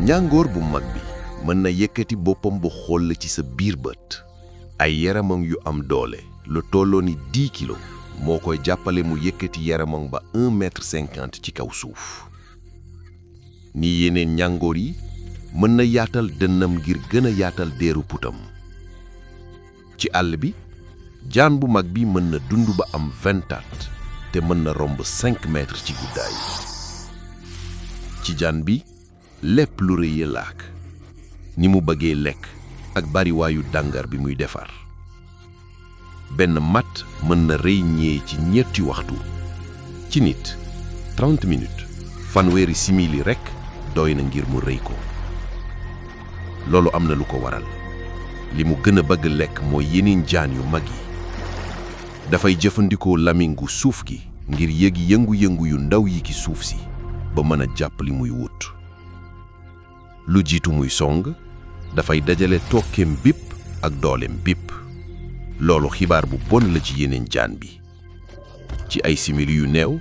ñàngoor bu mag bi mën na yëkkati boppam bu xool ci sa biir bët. ay yaramam yu am doole lu tolloo ni 10 kilos moo koy jàppale mu yëkkati yaramam ba 1,50 m ci kaw suuf. ni yeneen ñàngoor yi mën na yaatal dënnam ngir gën a yaatal deeru putam. ci àll bi jaan bu mag bi mën na dund ba am 20 at te mën na romb 5 mètres ci guddaay. ci jaan bi lépp lu rëy laak ni mu bëggee lekk ak bariwaayu dàngar bi muy defar. benn matt mën na rëy ñee ci ñetti waxtu. ci nit 30 minutes fanweeri simili rekk doy na ngir mu rëy ko. loolu am na lu ko waral li mu gën a bëgg lekk mooy yeneen jaan yu mag yi. dafay jëfandikoo lamingu suuf gi ngir yëgi yëngu-yëngu yu ndaw yi ci suuf si ba mën a jàpp li muy wut. lu jiitu muy song dafay dajale tokkeem bépp ak dooleem bépp. loolu xibaar bu bon la ci yeneen jaan bi. ci ay simili yu néew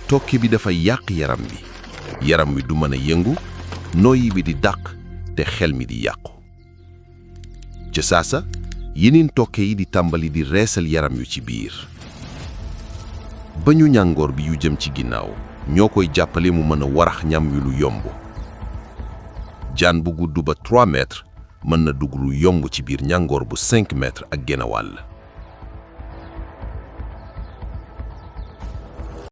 tokki bi dafay yàq yaram bi. yaram wi du mën a yëngu noyyi bi di dàq te xel mi di yàqu. ca saasa yeneen tokke yi di tàmbali di reesal yaram yu ci biir. bañu ñàngoor bi yu jëm ci ginnaaw ñoo koy jàppale mu mën a warax ñam wi lu yomb. jaan bu gudd ba 3 mètres mën na dugg lu yomb ci biir ñàngoor bu 5 mètres ak genn wàll.